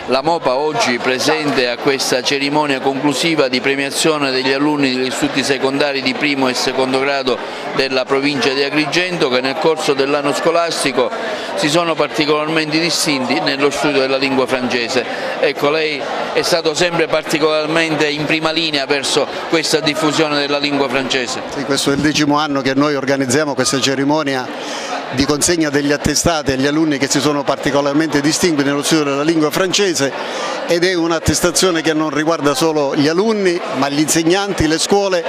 La MOPA oggi presente a questa cerimonia conclusiva di premiazione degli alunni degli istituti secondari di primo e secondo grado della provincia di Agrigento, che nel corso dell'anno scolastico si sono particolarmente distinti nello studio della lingua francese. Ecco, lei è stato sempre particolarmente in prima linea verso questa diffusione della lingua francese. Sì, questo è il 10° anno che noi organizziamo questa cerimonia di consegna degli attestati agli alunni che si sono particolarmente distinti nello studio della lingua francese, ed è un'attestazione che non riguarda solo gli alunni ma gli insegnanti, le scuole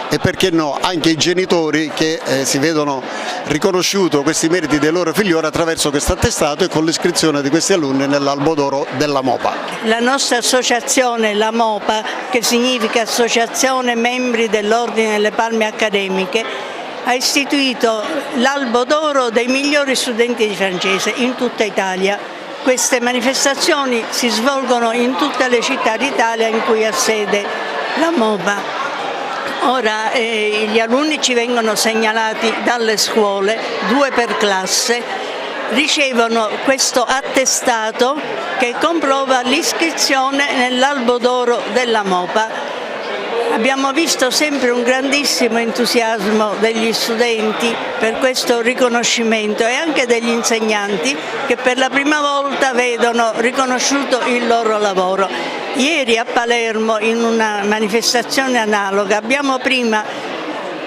e perché no anche i genitori che si vedono riconosciuto questi meriti dei loro figlioli attraverso questo attestato e con l'iscrizione di questi alunni nell'albo d'oro della MOPA. La nostra associazione, la MOPA, che significa Associazione Membri dell'Ordine delle Palme Accademiche, ha istituito l'albo d'oro dei migliori studenti di francese in tutta Italia. Queste manifestazioni si svolgono in tutte le città d'Italia in cui ha sede la MOPA. Ora gli alunni ci vengono segnalati dalle scuole, 2 per classe, ricevono questo attestato che comprova l'iscrizione nell'albo d'oro della MOPA. Abbiamo visto sempre un grandissimo entusiasmo degli studenti per questo riconoscimento e anche degli insegnanti che per la prima volta vedono riconosciuto il loro lavoro. Ieri a Palermo, in una manifestazione analoga, abbiamo prima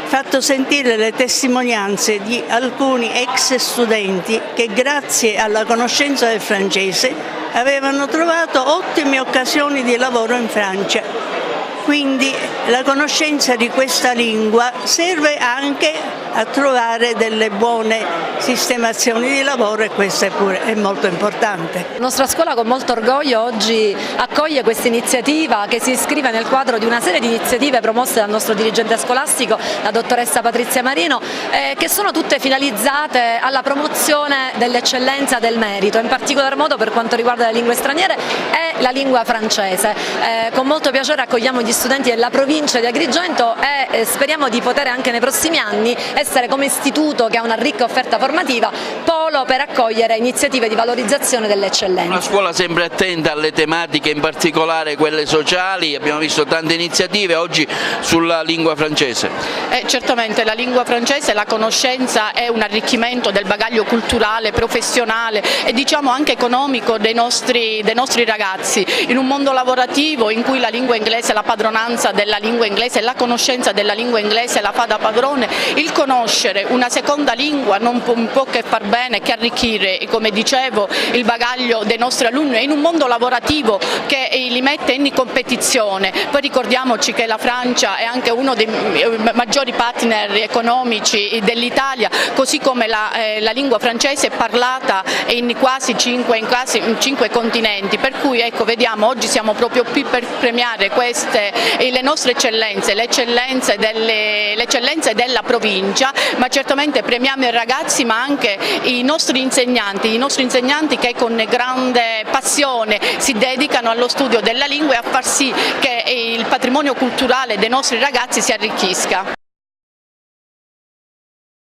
fatto sentire le testimonianze di alcuni ex studenti che grazie alla conoscenza del francese avevano trovato ottime occasioni di lavoro in Francia. Quindi la conoscenza di questa lingua serve anche a trovare delle buone sistemazioni di lavoro e questo è molto importante. La nostra scuola con molto orgoglio oggi accoglie questa iniziativa che si iscrive nel quadro di una serie di iniziative promosse dal nostro dirigente scolastico, la dottoressa Patrizia Marino, che sono tutte finalizzate alla promozione dell'eccellenza del merito, in particolar modo per quanto riguarda le lingue straniere e la lingua francese. Con molto piacere accogliamo gli studenti della provincia di Agrigento e speriamo di poter anche nei prossimi anni essere come istituto che ha una ricca offerta formativa polo per accogliere iniziative di valorizzazione dell'eccellenza. Una scuola sempre attenta alle tematiche, in particolare quelle sociali, abbiamo visto tante iniziative oggi sulla lingua francese. Certamente la lingua francese, la conoscenza è un arricchimento del bagaglio culturale, professionale e diciamo anche economico dei nostri ragazzi. In un mondo lavorativo in cui la lingua inglese, la padronanza della lingua inglese, la conoscenza della lingua inglese la fa da padrone, il conoscere una seconda lingua non può che far bene, che arricchire, come dicevo, il bagaglio dei nostri alunni in un mondo lavorativo che li mette in competizione. Poi ricordiamoci che la Francia è anche uno dei maggiori partner economici dell'Italia, così come la lingua francese è parlata in quasi 5 continenti, per cui ecco, vediamo, oggi siamo proprio qui per premiare le nostre eccellenze, le eccellenze della provincia, ma certamente premiamo i ragazzi ma anche i nostri insegnanti che con grande passione si dedicano allo studio della lingua e a far sì che il patrimonio culturale dei nostri ragazzi si arricchisca.